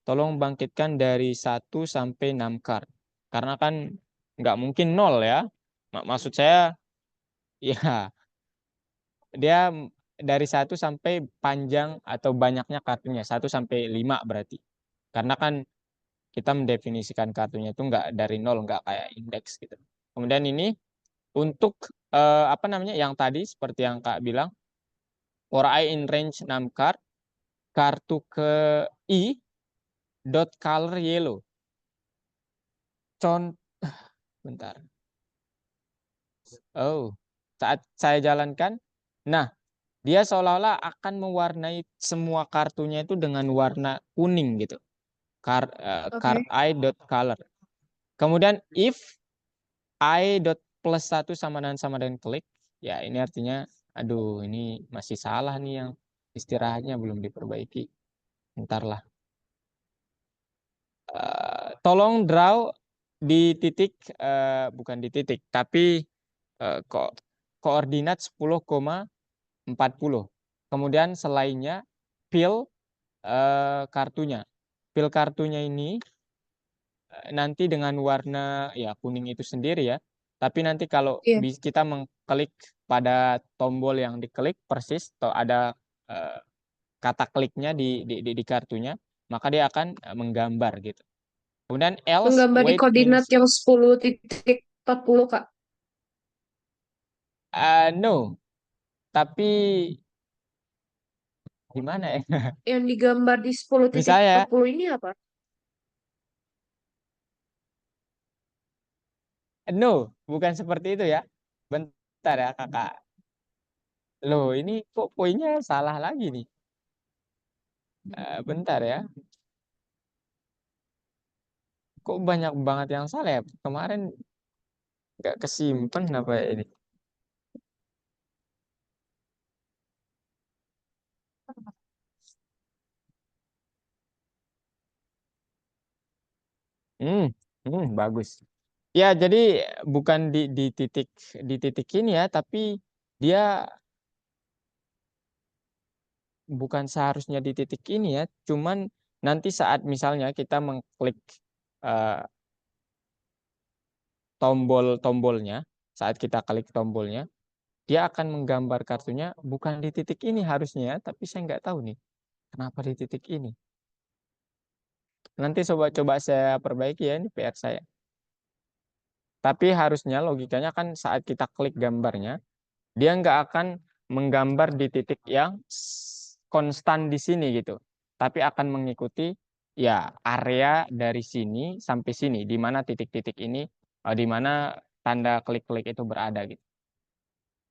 Speaker 1: tolong bangkitkan dari 1 sampai 6 kart. Karena kan nggak mungkin nol ya. Maksud saya ya dia dari 1 sampai panjang atau banyaknya kartunya 1 sampai 5 berarti. Karena kan kita mendefinisikan kartunya itu nggak dari nol, nggak kayak indeks gitu. Kemudian ini untuk apa namanya yang tadi seperti yang Kak bilang, for I in range 6 card, kartu ke I dot color yellow. Con bentar. Oh, saat saya jalankan, nah dia seolah-olah akan mewarnai semua kartunya itu dengan warna kuning gitu. Card
Speaker 2: Oke.
Speaker 1: I dot color. Kemudian if I dot plus satu sama dengan klik, ya ini artinya, aduh ini masih salah nih yang istirahatnya belum diperbaiki. Ntar lah. Tolong draw di titik, bukan di titik, tapi kok koordinat 10,40. Kemudian selainnya fill kartunya. Fill kartunya ini nanti dengan warna ya kuning itu sendiri ya. Tapi nanti kalau
Speaker 2: Iya.
Speaker 1: kita mengklik pada tombol yang diklik persis atau ada eh, kata kliknya di kartunya, maka dia akan menggambar gitu. Kemudian else
Speaker 2: Menggambar di
Speaker 1: wait
Speaker 2: koordinat
Speaker 1: means
Speaker 2: yang 10,40 Kak.
Speaker 1: no, tapi gimana ya?
Speaker 2: Yang digambar di sepuluh titik empat
Speaker 1: Misalnya
Speaker 2: puluh ini apa?
Speaker 1: no, bukan seperti itu ya. Bentar ya kakak. Loh, ini kok poinnya salah lagi nih. Bentar ya. Kok banyak banget yang salah ya? Kemarin nggak kesimpan apa ya ini? Hmm, bagus. Ya, jadi bukan di titik ini ya, tapi dia bukan seharusnya di titik ini ya. Cuman nanti saat misalnya kita mengklik eh, tombol-tombolnya, saat kita klik tombolnya, dia akan menggambar kartunya bukan di titik ini harusnya, ya, tapi saya nggak tahu nih kenapa di titik ini. Nanti coba-coba saya perbaiki ya, ini PR saya. Tapi harusnya logikanya kan saat kita klik gambarnya, dia nggak akan menggambar di titik yang konstan di sini gitu. Tapi akan mengikuti ya area dari sini sampai sini, di mana titik-titik ini, di mana tanda klik-klik itu berada gitu.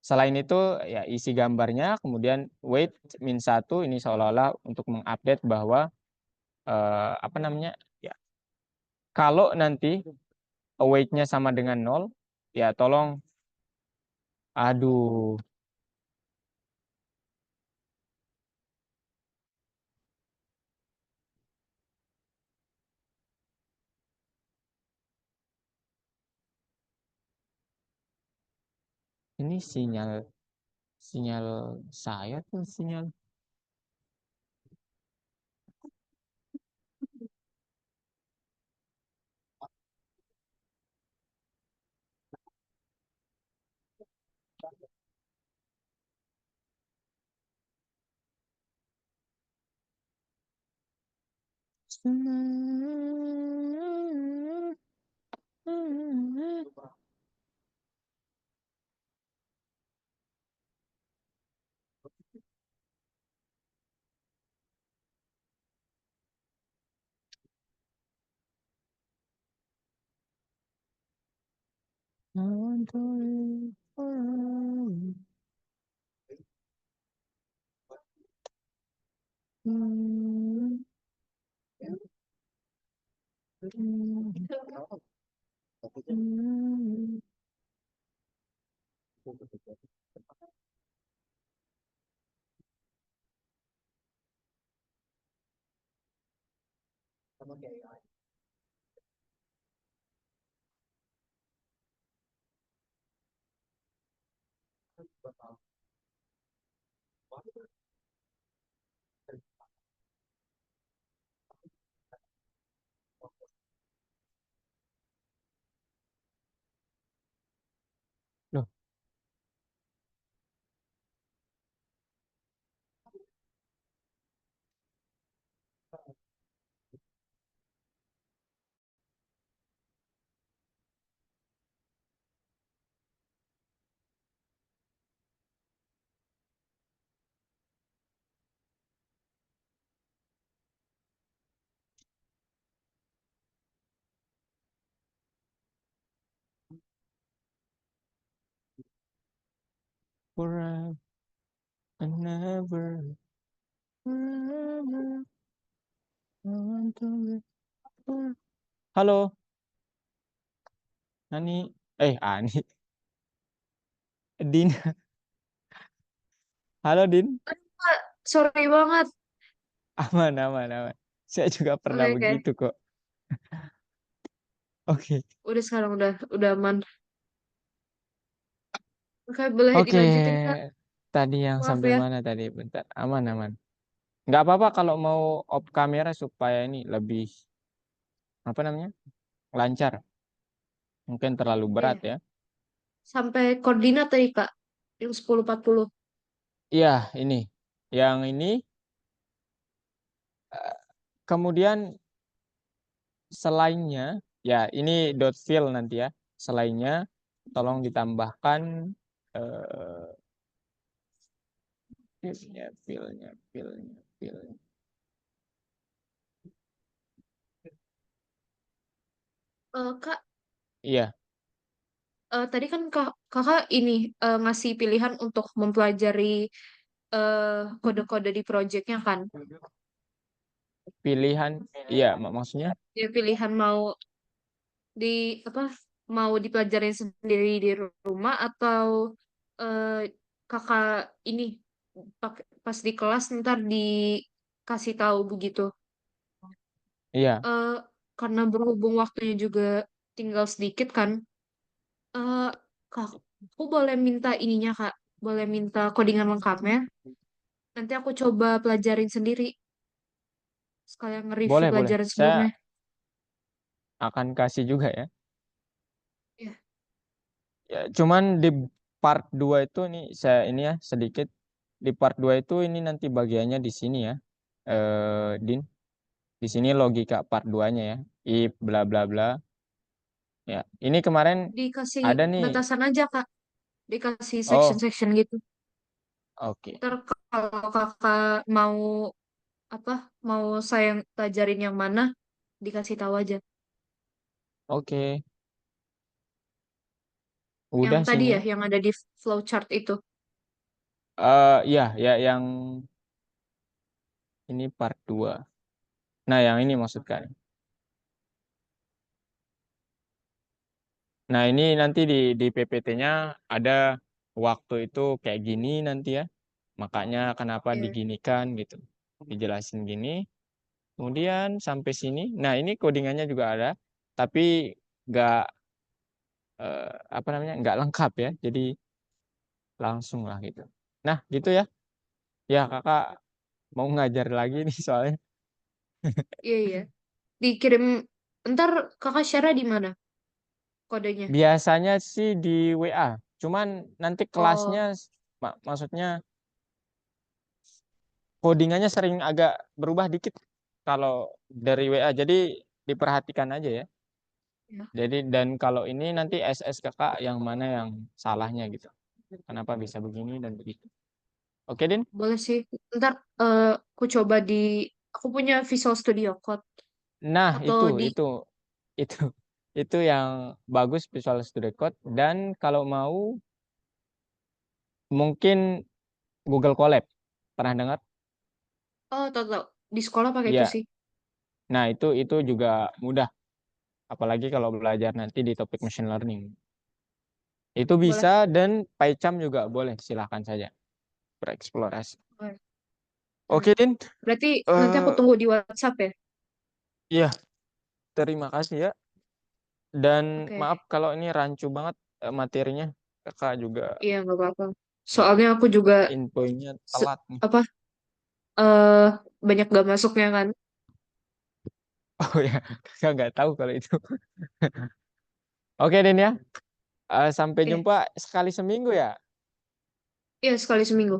Speaker 1: Selain itu ya isi gambarnya, kemudian weight min satu ini seolah-olah untuk mengupdate bahwa apa namanya ya kalau nanti weight-nya sama dengan nol, ya tolong, aduh, ini sinyal sinyal saya tuh sinyal. Loh, forever and never, forever, I want to live forever. Halo, Ani. Ani. Din. Halo, Din.
Speaker 2: Aduh, Kak, sorry banget.
Speaker 1: Aman, aman, aman. Saya juga pernah
Speaker 2: Oke, oke.
Speaker 1: begitu kok. Oke.
Speaker 2: Udah sekarang udah aman. Oke, boleh
Speaker 1: Oke.
Speaker 2: dilanjutin, Kak.
Speaker 1: Tadi yang
Speaker 2: Maaf
Speaker 1: sampai
Speaker 2: ya.
Speaker 1: mana tadi? Bentar. Aman, aman. Nggak apa-apa kalau mau off kamera supaya ini lebih, apa namanya? Lancar. Mungkin terlalu berat
Speaker 2: Iya.
Speaker 1: ya.
Speaker 2: Sampai koordinat tadi, Kak. Yang 10.40.
Speaker 1: Iya, ini. Yang ini. eh, Kemudian selainnya, ya ini dot fill nanti ya. Selainnya, tolong ditambahkan eh, fillnya.
Speaker 2: Kak,
Speaker 1: Iya,
Speaker 2: tadi kan kakak ini ngasih pilihan untuk mempelajari kode-kode di projectnya kan.
Speaker 1: pilihan. Iya, maksudnya.
Speaker 2: Dia pilihan mau di apa mau dipelajarin sendiri di rumah atau eh, kakak ini pas di kelas ntar dikasih tahu begitu.
Speaker 1: Iya,
Speaker 2: Eh, karena berhubung waktunya juga tinggal sedikit kan, eh kak, aku boleh minta ininya kak, boleh minta codingan lengkapnya. Nanti aku coba pelajarin sendiri sekalian nge-review
Speaker 1: boleh, boleh.
Speaker 2: pelajaran
Speaker 1: Saya
Speaker 2: sebelumnya.
Speaker 1: akan kasih juga ya.
Speaker 2: Ya,
Speaker 1: Ya, cuman di part 2 itu nih saya ini ya sedikit di part 2 itu ini nanti bagiannya di sini ya. Din, di sini logika part 2-nya ya. If bla bla bla. Ya, ini kemarin
Speaker 2: dikasih
Speaker 1: ada nih.
Speaker 2: batasan aja kak, dikasih
Speaker 1: Oh,
Speaker 2: section-section gitu.
Speaker 1: oke.
Speaker 2: Ntar kalau kakak mau apa mau saya pelajarin yang mana dikasih tahu aja.
Speaker 1: Oke.
Speaker 2: Yang
Speaker 1: Udah
Speaker 2: tadi
Speaker 1: sini
Speaker 2: ya,
Speaker 1: ya.
Speaker 2: yang ada di flowchart itu.
Speaker 1: Ya, ya yang ini part 2. Nah, yang ini maksudkan. Nah, ini nanti di PPT-nya ada waktu itu kayak gini nanti ya. Makanya kenapa
Speaker 2: Iya.
Speaker 1: diginikan gitu. Dijelasin gini. Kemudian sampai sini. Nah, ini codingannya juga ada, tapi nggak apa namanya? Nggak lengkap ya. Jadi langsung lah gitu. Nah, gitu ya. Ya, kakak mau ngajar lagi nih soalnya.
Speaker 2: Iya, iya. Dikirim ntar kakak share di mana kodenya?
Speaker 1: Biasanya sih di WA. Cuman nanti kelasnya,
Speaker 2: Oh,
Speaker 1: maksudnya codingannya sering agak berubah dikit kalau dari WA. Jadi diperhatikan aja ya.
Speaker 2: ya.
Speaker 1: Jadi dan kalau ini nanti SS kakak yang mana yang salahnya gitu. Kenapa bisa begini dan begitu. Oke, Din?
Speaker 2: Boleh sih. Ntar aku coba aku punya Visual Studio Code
Speaker 1: Nah,
Speaker 2: atau
Speaker 1: itu itu yang bagus Visual Studio Code dan kalau mau mungkin Google Colab. Pernah dengar?
Speaker 2: oh tahu tahu di sekolah pakai itu
Speaker 1: Ya.
Speaker 2: sih.
Speaker 1: Nah, itu juga mudah apalagi kalau belajar nanti di topik machine learning. Itu bisa
Speaker 2: Boleh.
Speaker 1: dan PyCharm juga boleh, silahkan saja bereksplorasi.
Speaker 2: Boleh. Nah,
Speaker 1: Oke, Din.
Speaker 2: berarti nanti aku
Speaker 1: Eh
Speaker 2: tunggu di WhatsApp ya.
Speaker 1: iya, terima kasih ya. Dan
Speaker 2: Oke.
Speaker 1: maaf kalau ini rancu banget materinya. Kakak juga
Speaker 2: Iya nggak apa-apa.
Speaker 1: ya
Speaker 2: Soalnya aku juga
Speaker 1: infonya
Speaker 2: se-
Speaker 1: telat nih.
Speaker 2: apa eh banyak gak masuknya kan.
Speaker 1: Oh ya, kakak nggak tahu kalau itu. Oke, Din ya. Sampai
Speaker 2: Iya,
Speaker 1: jumpa sekali seminggu ya.
Speaker 2: iya sekali seminggu.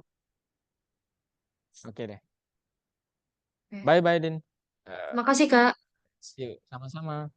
Speaker 1: Oke deh.
Speaker 2: Oke.
Speaker 1: Bye bye, Din. Eh,
Speaker 2: Makasih Kak.
Speaker 1: see you. Sama-sama.